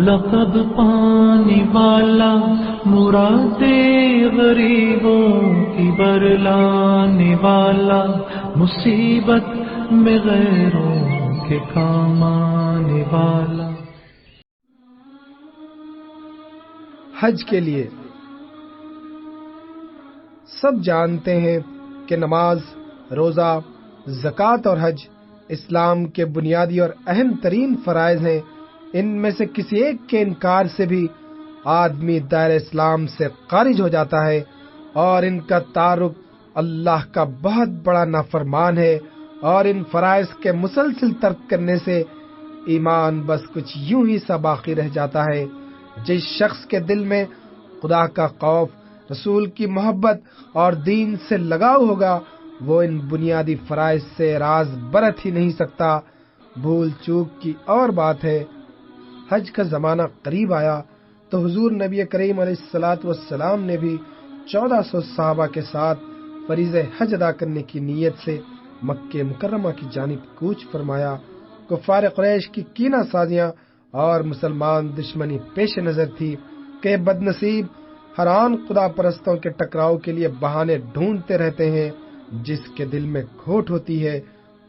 لقب پانے والا، مراد غریبوں کی برلانے والا، مصیبت میں غیروں کے کام آنے والا۔ حج کے لیے سب جانتے ہیں کہ نماز، روزہ، زکوٰۃ اور حج اسلام کے بنیادی اور اہم ترین فرائض ہیں۔ ان میں سے کسی ایک کے انکار سے بھی آدمی دائرہ اسلام سے خارج ہو جاتا ہے، اور ان کا تعارف اللہ کا بہت بڑا نافرمان ہے، اور ان فرائض کے مسلسل ترک کرنے سے ایمان بس کچھ یوں ہی سا باقی رہ جاتا ہے۔ جس شخص کے دل میں خدا کا خوف، رسول کی محبت اور دین سے لگاؤ ہوگا، وہ ان بنیادی فرائض سے راز برت ہی نہیں سکتا۔ بھول چوک کی اور بات ہے، حج کا زمانہ قریب آیا تو حضور نبی کریم علیہ الصلوۃ والسلام نے بھی 1400 صحابہ کے ساتھ فریضہ حج ادا کرنے کی نیت سے مکہ مکرمہ کی جانب کوچ فرمایا۔ کفار قریش کی کینہ سازیاں اور مسلمان دشمنی پیش نظر تھی کہ بد نصیب ہر آن خدا پرستوں کے ٹکراؤ کے لیے بہانے ڈھونڈتے رہتے ہیں۔ جس کے دل میں کھوٹ ہوتی ہے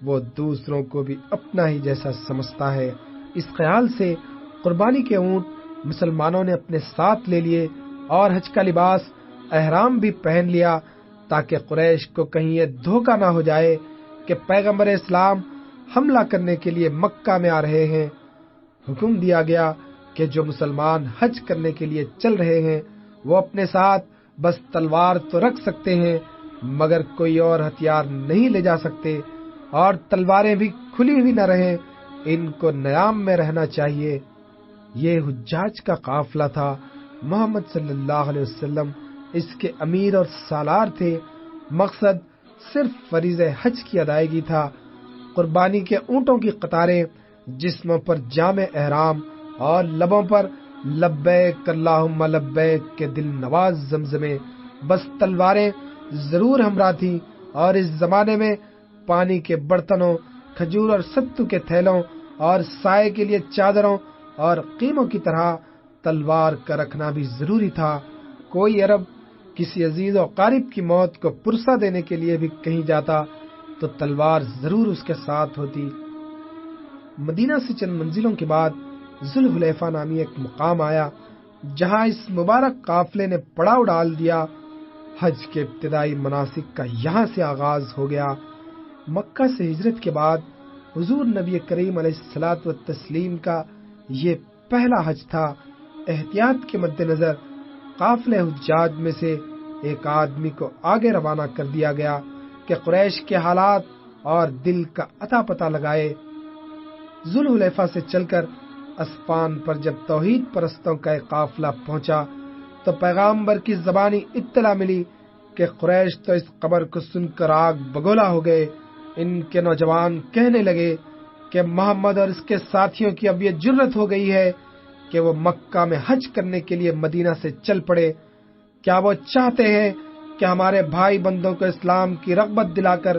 وہ دوسروں کو بھی اپنا ہی جیسا سمجھتا ہے۔ اس خیال سے قربانی کے اونٹ مسلمانوں نے اپنے ساتھ لے لیے اور حج کا لباس احرام بھی پہن لیا، تاکہ قریش کو کہیں یہ دھوکہ نہ ہو جائے کہ پیغمبر اسلام حملہ کرنے کے لیے مکہ میں آ رہے ہیں۔ حکم دیا گیا کہ جو مسلمان حج کرنے کے لیے چل رہے ہیں وہ اپنے ساتھ بس تلوار تو رکھ سکتے ہیں، مگر کوئی اور ہتھیار نہیں لے جا سکتے، اور تلواریں بھی کھلی ہوئی نہ رہیں، ان کو نیام میں رہنا چاہیے۔ یہ حجاج کا قافلہ تھا۔ محمد صلی اللہ علیہ وسلم اس کے امیر اور سالار تھے۔ مقصد صرف فریضہ حج کی ادائیگی تھا۔ قربانی کے اونٹوں کی قطاریں، جسموں پر جامع احرام اور لبوں پر لبیک اللہم لبیک کے دل نواز زمزمے، بس تلواریں ضرور ہمراہ تھیں، اور اس زمانے میں پانی کے برتنوں، کھجور اور ستو کے تھیلوں اور سائے کے لیے چادروں اور خیموں کی طرح تلوار کا رکھنا بھی ضروری تھا۔ کوئی عرب کسی عزیز و قارب کی موت کو پرسہ دینے کے لیے بھی کہیں جاتا تو تلوار ضرور اس کے ساتھ ہوتی۔ مدینہ سے چند منزلوں کے بعد ذوالحلیفہ نامی ایک مقام آیا، جہاں اس مبارک قافلے نے پڑاؤ ڈال دیا۔ حج کے ابتدائی مناسک کا یہاں سے آغاز ہو گیا۔ مکہ سے ہجرت کے بعد حضور نبی کریم علیہ الصلوۃ والتسلیم کا یہ پہلا حج تھا۔ احتیاط کے مد نظر قافلے حجاج میں سے ایک آدمی کو آگے روانہ کر دیا گیا کہ قریش کے حالات اور دل کا اتا پتہ لگائے۔ ذوالحلیفہ سے چل کر اسپان پر جب توحید پرستوں کا ایک قافلہ پہنچا تو پیغامبر کی زبانی اطلاع ملی کہ قریش تو اس خبر کو سن کر آگ بگولا ہو گئے۔ ان کے نوجوان کہنے لگے کہ محمد اور اس کے ساتھیوں کی اب یہ جرت ہو گئی ہے کہ وہ مکہ میں حج کرنے کے لیے مدینہ سے چل پڑے۔ کیا وہ چاہتے ہیں کہ ہمارے بھائی بندوں کو اسلام کی رغبت دلا کر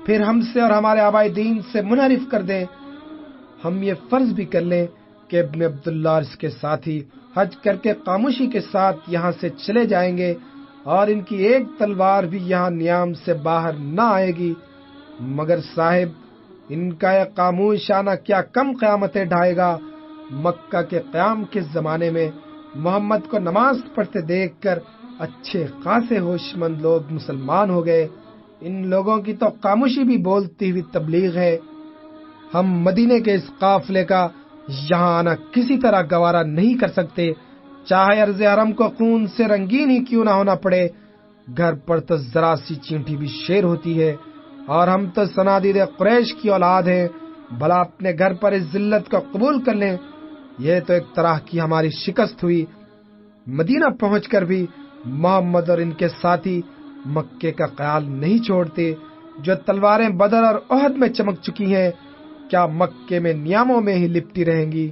پھر ہم سے اور ہمارے آبائی دین سے منحرف کر دیں؟ ہم یہ فرض بھی کر لیں کہ ابن عبداللہ اور اس کے ساتھی حج کر کے خاموشی کے ساتھ یہاں سے چلے جائیں گے، اور ان کی ایک تلوار بھی یہاں نیام سے باہر نہ آئے گی، مگر صاحب ان کا یہ خاموش آنا کیا کم قیامتیں ڈھائے گا۔ مکہ کے قیام کے زمانے میں محمد کو نماز پڑھتے دیکھ کر اچھے خاصے ہوش مند لوگ مسلمان ہو گئے۔ ان لوگوں کی تو خاموشی بھی بولتی ہوئی تبلیغ ہے۔ ہم مدینے کے اس قافلے کا یہاں آنا کسی طرح گوارا نہیں کر سکتے، چاہے عرض حرم کو خون سے رنگین ہی کیوں نہ ہونا پڑے۔ گھر پر تو ذرا سی چینٹی بھی شیر ہوتی ہے، اور ہم تو صنادید قریش کی اولاد ہیں، بھلا اپنے گھر پر اس ذلت کو قبول کر لیں؟ یہ تو ایک طرح کی ہماری شکست ہوئی۔ مدینہ پہنچ کر بھی محمد اور ان کے ساتھی مکے کا خیال نہیں چھوڑتے۔ جو تلواریں بدر اور احد میں چمک چکی ہیں، کیا مکے میں نیاموں میں ہی لپٹی رہیں گی؟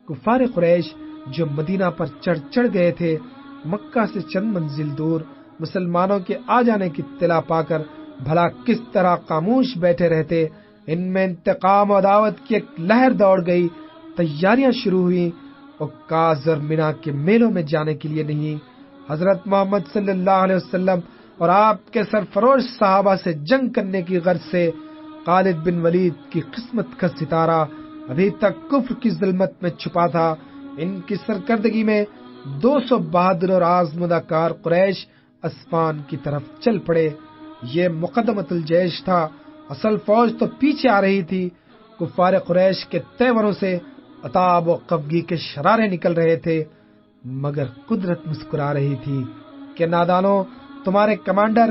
کفار قریش جو مدینہ پر چڑھ گئے تھے، مکہ سے چند منزل دور مسلمانوں کے آ جانے کی اطلاع پا کر بھلا کس طرح خاموش بیٹھے رہتے۔ ان میں انتقام و عداوت کی ایک لہر دوڑ گئی۔ تیاریاں شروع ہوئیں۔ عکاظ اور مینا کے میلوں میں جانے کے لیے نہیں، حضرت محمد صلی اللہ علیہ وسلم اور آپ کے سرفروش صحابہ سے جنگ کرنے کی غرض سے خالد بن ولید کی قسمت کا ستارہ ابھی تک کفر کی ظلمت میں چھپا تھا۔ ان کی سرکردگی میں 200 بہادر اور آزمودہ کار قریش اسفان کی طرف چل پڑے۔ یہ مقدمۃ الجیش تھا، اصل فوج تو پیچھے آ رہی تھی۔ کفار قریش کے تیوروں سے عتاب و قبگی کے شرارے نکل رہے تھے، مگر قدرت مسکرا رہی تھی کہ نادانوں، تمہارے کمانڈر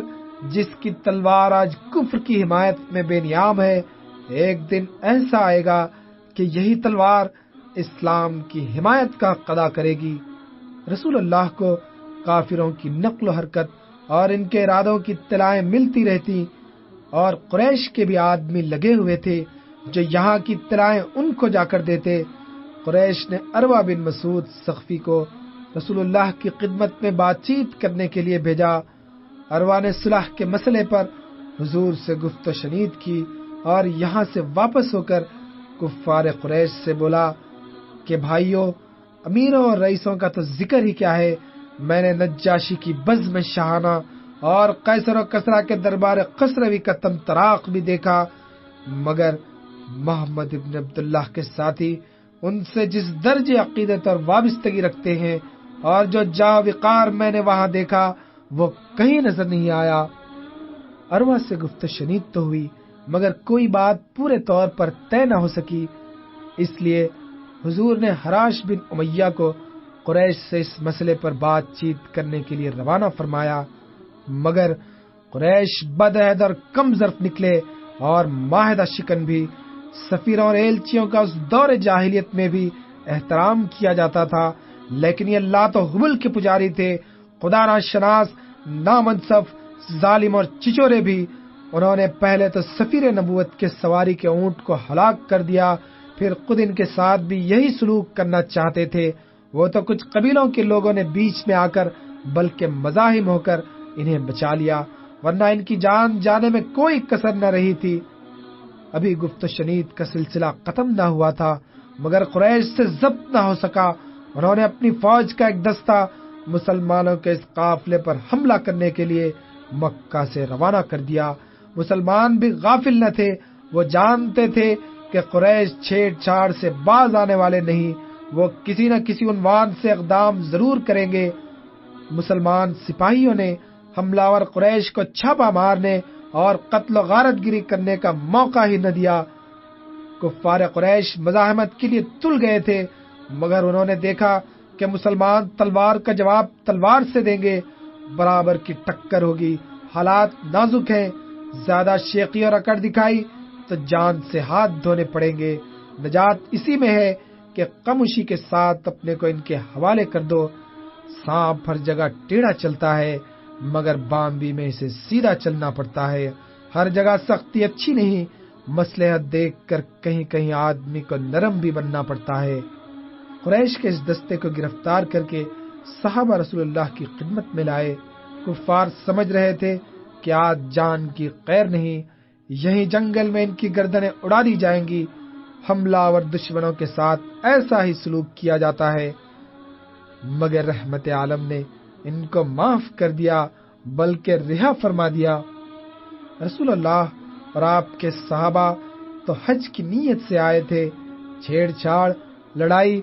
جس کی تلوار آج کفر کی حمایت میں بے نیام ہے، ایک دن ایسا آئے گا کہ یہی تلوار اسلام کی حمایت کا حق ادا کرے گی۔ رسول اللہ کو کافروں کی نقل و حرکت اور ان کے ارادوں کی اطلاعیں ملتی رہتی، اور قریش کے بھی آدمی لگے ہوئے تھے جو یہاں کی اطلاعیں ان کو جا کر دیتے۔ قریش نے عروہ بن مسعود ثقفی کو رسول اللہ کی خدمت میں بات چیت کرنے کے لیے بھیجا۔ عروہ نے صلح کے مسئلے پر حضور سے گفت و شنید کی اور یہاں سے واپس ہو کر کفار قریش سے بولا کہ بھائیو، امیروں اور رئیسوں کا تو ذکر ہی کیا ہے، میں نے نجاشی کی بزم شاہانہ اور قیصر و کسریٰ کے دربار خسروی کا طمطراق بھی دیکھا، مگر محمد ابن عبداللہ کے ساتھی ان سے جس درجے عقیدت اور وابستگی رکھتے ہیں اور جو جا وقار میں نے وہاں دیکھا وہ کہیں نظر نہیں آیا۔ عروہ سے گفت و شنید تو ہوئی، مگر کوئی بات پورے طور پر طے نہ ہو سکی، اس لیے حضور نے حراش بن امیہ کو قریش سے اس مسئلے پر بات چیت کرنے کے لیے روانہ فرمایا، مگر قریش بدعہد اور کم ظرف نکلے اور معاہدہ شکن بھی۔ سفیروں اور ایلچیوں کا اس دور جاہلیت میں بھی احترام کیا جاتا تھا، لیکن یہ لات و حبل کے پجاری تھے، خدا ناشناس، نامنصف، ظالم اور چچورے بھی۔ انہوں نے پہلے تو سفیر نبوت کے سواری کے اونٹ کو ہلاک کر دیا، پھر خود ان کے ساتھ بھی یہی سلوک کرنا چاہتے تھے۔ وہ تو کچھ قبیلوں کے لوگوں نے بیچ میں آ کر بلکہ مزاحم ہو کر انہیں بچا لیا، ورنہ ان کی جان جانے میں کوئی کسر نہ رہی تھی۔ ابھی گفت و شنید کا سلسلہ ختم نہ ہوا تھا، مگر قریش سے ضبط نہ ہو سکا۔ انہوں نے اپنی فوج کا ایک دستہ مسلمانوں کے اس قافلے پر حملہ کرنے کے لیے مکہ سے روانہ کر دیا۔ مسلمان بھی غافل نہ تھے، وہ جانتے تھے کہ قریش چھیڑ چھاڑ سے باز آنے والے نہیں، وہ کسی نہ کسی عنوان سے اقدام ضرور کریں گے۔ مسلمان سپاہیوں نے حملہ آور قریش کو چھاپا مارنے اور قتل و غارت گری کرنے کا موقع ہی نہ دیا۔ کفار قریش مزاحمت کے لیے تل گئے تھے، مگر انہوں نے دیکھا کہ مسلمان تلوار کا جواب تلوار سے دیں گے، برابر کی ٹکر ہوگی، حالات نازک ہیں، زیادہ شیخی اور اکڑ دکھائی تو جان سے ہاتھ دھونے پڑیں گے۔ نجات اسی میں ہے کہ خاموشی کے ساتھ اپنے کو ان کے حوالے کر دو۔ سانپ ہر جگہ ٹیڑھا چلتا ہے، مگر بامبی میں اسے سیدھا چلنا پڑتا ہے۔ ہر جگہ سختی اچھی نہیں، مصلحت دیکھ کر کہیں کہیں آدمی کو نرم بھی بننا پڑتا ہے۔ قریش کے اس دستے کو گرفتار کر کے صحابہ رسول اللہ کی خدمت میں لائے۔ کفار سمجھ رہے تھے کہ آج جان کی خیر نہیں، یہیں جنگل میں ان کی گردنیں اڑا دی جائیں گی۔ حملہ اور دشمنوں کے ساتھ ایسا ہی سلوک کیا جاتا ہے، مگر رحمت عالم نے ان کو معاف کر دیا، بلکہ رہا فرما دیا۔ رسول اللہ اور آپ کے صحابہ تو حج کی نیت سے آئے تھے، چھیڑ چھاڑ، لڑائی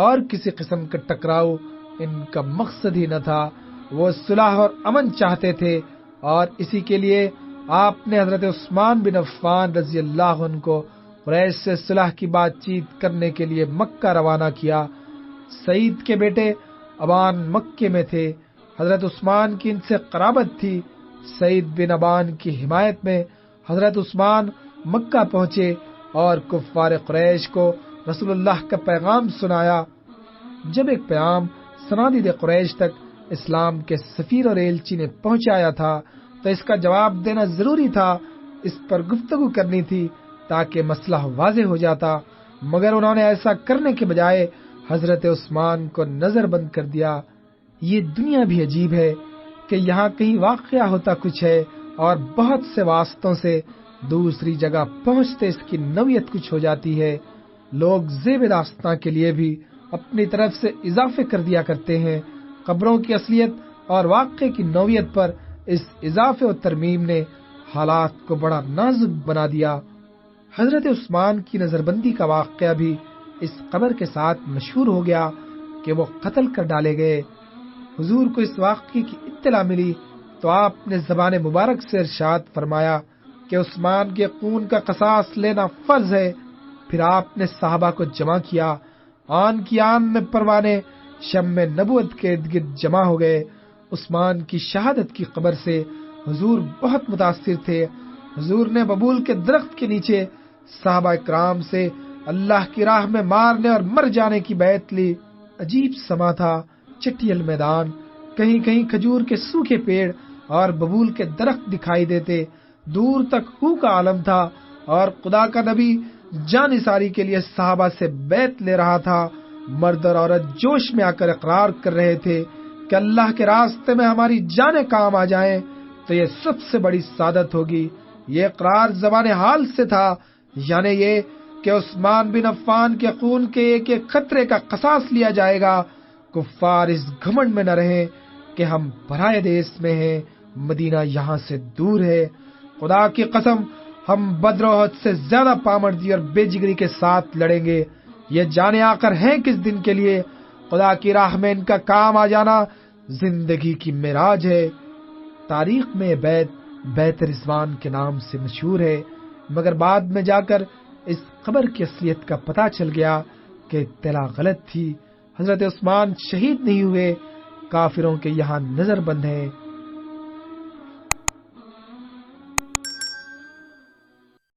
اور کسی قسم کا ٹکراؤ ان کا مقصد ہی نہ تھا۔ وہ صلح اور امن چاہتے تھے، اور اسی کے لیے آپ نے حضرت عثمان بن عفان رضی اللہ عنہ کو قریش سے صلح کی بات چیت کرنے کے لیے مکہ روانہ کیا۔ سعید کے بیٹے ابان مکے میں تھے، حضرت عثمان کی ان سے قرابت تھی۔ سعید بن ابان کی حمایت میں حضرت عثمان مکہ پہنچے اور کفار قریش کو رسول اللہ کا پیغام سنایا۔ جب ایک پیغام صنادید قریش تک اسلام کے سفیر اور ایلچی نے پہنچایا تھا تو اس کا جواب دینا ضروری تھا، اس پر گفتگو کرنی تھی تاکہ مسئلہ واضح ہو جاتا، مگر انہوں نے ایسا کرنے کے بجائے حضرت عثمان کو نظر بند کر دیا۔ یہ دنیا بھی عجیب ہے کہ یہاں کہیں واقعہ ہوتا کچھ ہے اور بہت سے واسطوں سے دوسری جگہ پہنچتے اس کی نوعیت کچھ ہو جاتی ہے۔ لوگ زیب داستاں کے لیے بھی اپنی طرف سے اضافے کر دیا کرتے ہیں۔ قبروں کی اصلیت اور واقعے کی نوعیت پر اس اضافے و ترمیم نے حالات کو بڑا نازک بنا دیا۔ حضرت عثمان کی نظر بندی کا واقعہ بھی اس خبر کے ساتھ مشہور ہو گیا کہ وہ قتل کر ڈالے گئے۔ حضور کو اس واقعے کی اطلاع ملی تو آپ نے زبان مبارک سے ارشاد فرمایا کہ عثمان کے خون کا قصاص لینا فرض ہے۔ پھر آپ نے صحابہ کو جمع کیا، آن کی آن میں پروانے شمع نبوت کے ارد گرد جمع ہو گئے۔ عثمان کی شہادت کی خبر سے حضور بہت متاثر تھے۔ حضور نے ببول کے درخت کے نیچے صحابہ کرام سے اللہ کی راہ میں مارنے اور مر جانے کی بیعت لی۔ عجیب سما تھا، چٹیل میدان، کہیں کہیں کھجور کے سوکھے پیڑ اور ببول کے درخت دکھائی دیتے، دور تک ہو کا عالم تھا، اور خدا کا نبی جان نثاری کے لیے صحابہ سے بیعت لے رہا تھا۔ مرد اور عورت جوش میں آ کر اقرار کر رہے تھے کہ اللہ کے راستے میں ہماری جانیں کام آ جائیں تو یہ سب سے بڑی سعادت ہوگی۔ یہ اقرار زبان حال سے تھا، یعنی یہ کہ عثمان بن عفان کے خون کے ایک ایک قطرے کا قصاص لیا جائے گا۔ کفار اس گھمنڈ میں نہ رہیں کہ ہم پرائے دیس میں ہیں، مدینہ یہاں سے دور ہے۔ خدا کی قسم، ہم بدر و احد سے زیادہ پامردی اور بے جگری کے ساتھ لڑیں گے۔ یہ جانے آخر ہیں کس دن کے لیے؟ خدا کی راہ میں ان کا کام آ جانا زندگی کی معراج ہے۔ تاریخ میں بیت رضوان کے نام سے مشہور ہے، مگر بعد میں جا کر اس خبر کی اصلیت کا پتہ چل گیا کہ اطلاع غلط تھی۔ حضرت عثمان شہید نہیں ہوئے، کافروں کے یہاں نظر بند ہیں۔